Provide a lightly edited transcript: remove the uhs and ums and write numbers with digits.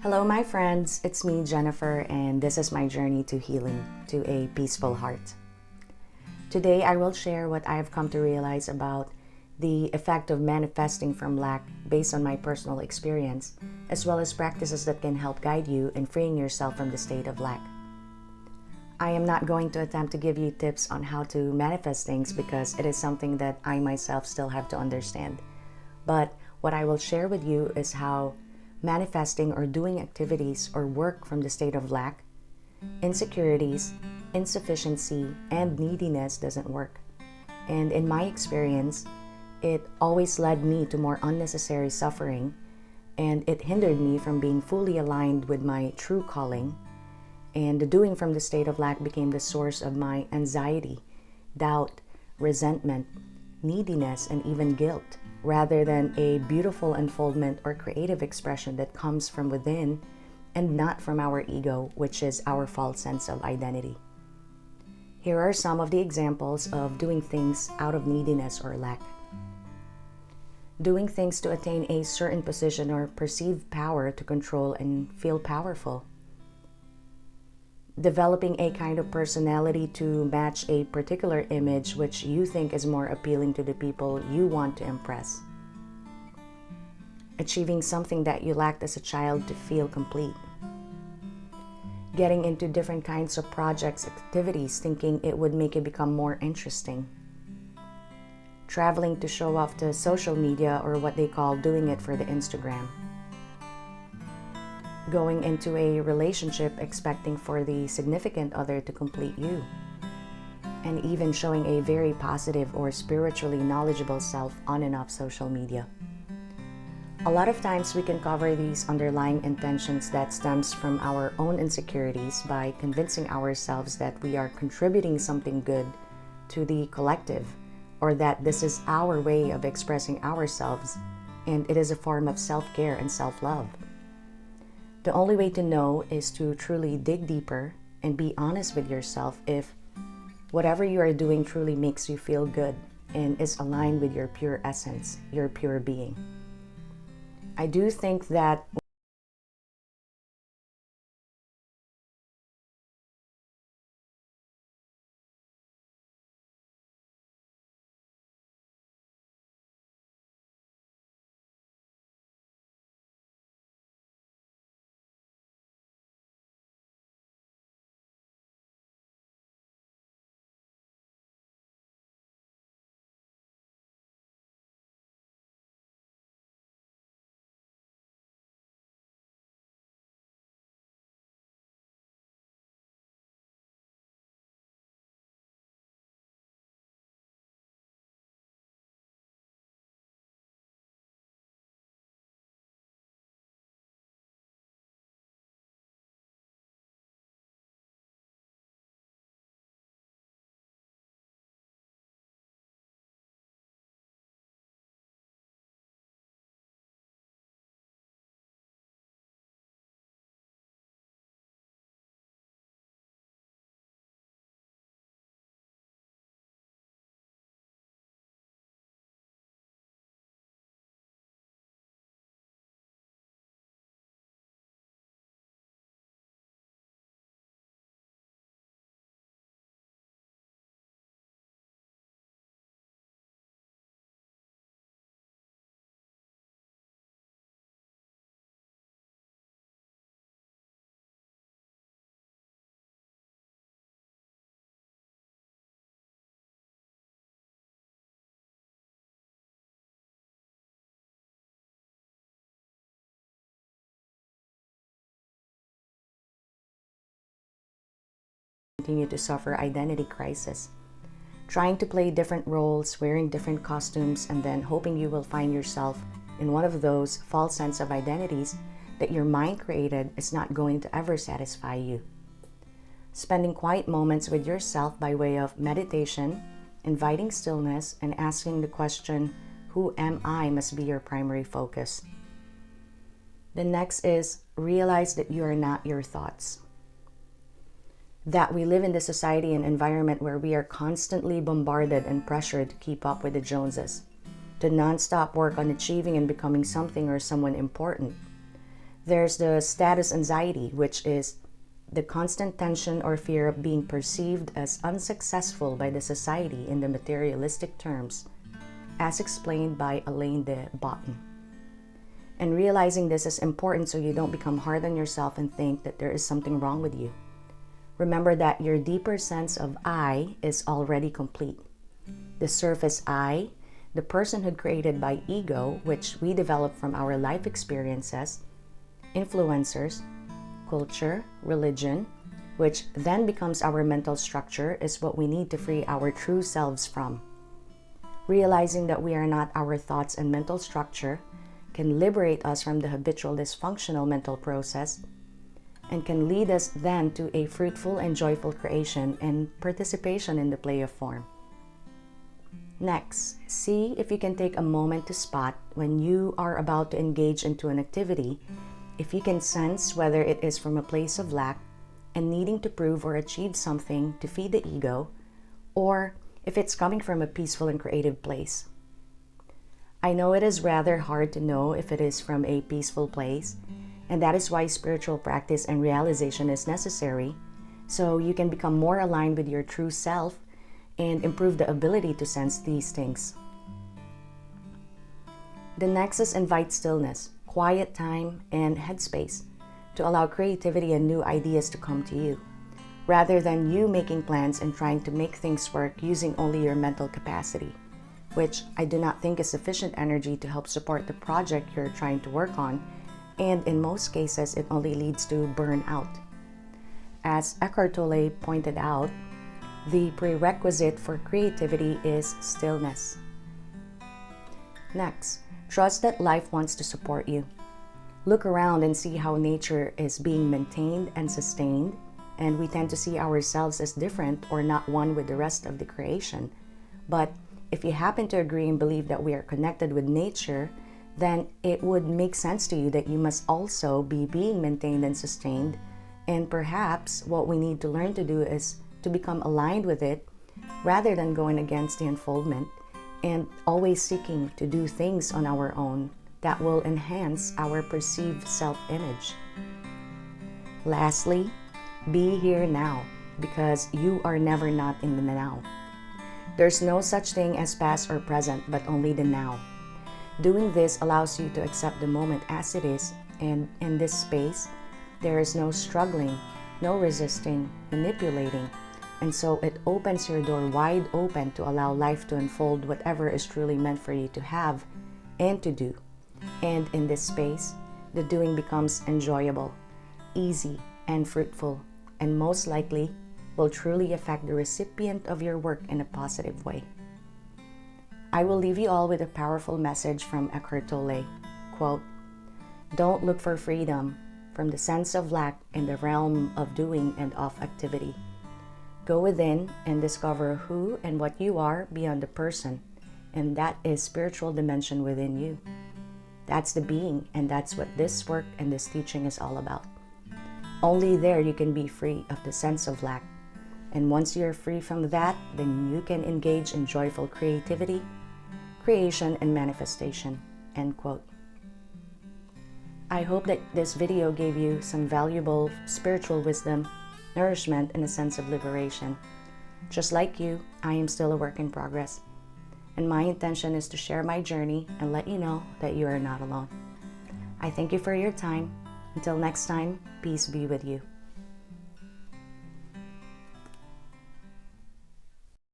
Hello, my friends. It's me, Jennifer, and this is my journey to healing, to a peaceful heart. Today, I will share what I have come to realize about the effect of manifesting from lack based on my personal experience, as well as practices that can help guide you in freeing yourself from the state of lack. I am not going to attempt to give you tips on how to manifest things because it is something that I myself still have to understand. But what I will share with you is how manifesting or doing activities or work from the state of lack, insecurities, insufficiency, and neediness doesn't work. And in my experience, it always led me to more unnecessary suffering, and it hindered me from being fully aligned with my true calling. And the doing from the state of lack became the source of my anxiety, doubt, resentment, neediness, and even guilt, rather than a beautiful unfoldment or creative expression that comes from within and not from our ego, which is our false sense of identity. Here are some of the examples of doing things out of neediness or lack. Doing things to attain a certain position or perceived power to control and feel powerful. Developing a kind of personality to match a particular image which you think is more appealing to the people you want to impress. Achieving something that you lacked as a child to feel complete. Getting into different kinds of projects, activities, thinking it would make it become more interesting. Traveling to show off to social media, or what they call doing it for the Instagram. Going into a relationship expecting for the significant other to complete you. And even showing a very positive or spiritually knowledgeable self on and off social media. A lot of times we can cover these underlying intentions that stems from our own insecurities by convincing ourselves that we are contributing something good to the collective, or that this is our way of expressing ourselves, and it is a form of self-care and self-love. The only way to know is to truly dig deeper and be honest with yourself if whatever you are doing truly makes you feel good and is aligned with your pure essence, your pure being. I do think that continue to suffer identity crisis. Trying to play different roles, wearing different costumes, and then hoping you will find yourself in one of those false sense of identities that your mind created is not going to ever satisfy you. Spending quiet moments with yourself by way of meditation, inviting stillness, and asking the question, who am I, must be your primary focus. The next is realize that you are not your thoughts. That we live in the society and environment where we are constantly bombarded and pressured to keep up with the Joneses, to non-stop work on achieving and becoming something or someone important. There's the status anxiety, which is the constant tension or fear of being perceived as unsuccessful by the society in the materialistic terms, as explained by Alain de Botton. And realizing this is important so you don't become hard on yourself and think that there is something wrong with you. Remember that your deeper sense of I is already complete. The surface I, the personhood created by ego, which we develop from our life experiences, influencers, culture, religion, which then becomes our mental structure, is what we need to free our true selves from. Realizing that we are not our thoughts and mental structure can liberate us from the habitual dysfunctional mental process and can lead us then to a fruitful and joyful creation and participation in the play of form. Next, see if you can take a moment to spot when you are about to engage into an activity, if you can sense whether it is from a place of lack and needing to prove or achieve something to feed the ego, or if it's coming from a peaceful and creative place. I know it is rather hard to know if it is from a peaceful place, and that is why spiritual practice and realization is necessary, so you can become more aligned with your true self and improve the ability to sense these things. The next is invite stillness, quiet time, and headspace to allow creativity and new ideas to come to you, rather than you making plans and trying to make things work using only your mental capacity, which I do not think is sufficient energy to help support the project you're trying to work on, and in most cases, it only leads to burnout. As Eckhart Tolle pointed out, the prerequisite for creativity is stillness. Next, trust that life wants to support you. Look around and see how nature is being maintained and sustained, and we tend to see ourselves as different or not one with the rest of the creation. But if you happen to agree and believe that we are connected with nature, then it would make sense to you that you must also be being maintained and sustained, and perhaps what we need to learn to do is to become aligned with it rather than going against the unfoldment and always seeking to do things on our own that will enhance our perceived self-image. Lastly, be here now, because you are never not in the now. There's no such thing as past or present, but only the now. Doing this allows you to accept the moment as it is, and in this space, there is no struggling, no resisting, manipulating, and so it opens your door wide open to allow life to unfold whatever is truly meant for you to have and to do. And in this space, the doing becomes enjoyable, easy, and fruitful, and most likely will truly affect the recipient of your work in a positive way. I will leave you all with a powerful message from Eckhart Tolle. Quote, "Don't look for freedom from the sense of lack in the realm of doing and of activity. Go within and discover who and what you are beyond the person, and that is spiritual dimension within you. That's the being, and that's what this work and this teaching is all about. Only there you can be free of the sense of lack. And once you're free from that, then you can engage in joyful creativity, creation, and manifestation." End quote. I hope that this video gave you some valuable spiritual wisdom, nourishment, and a sense of liberation. Just like you, I am still a work in progress. And my intention is to share my journey and let you know that you are not alone. I thank you for your time. Until next time, peace be with you.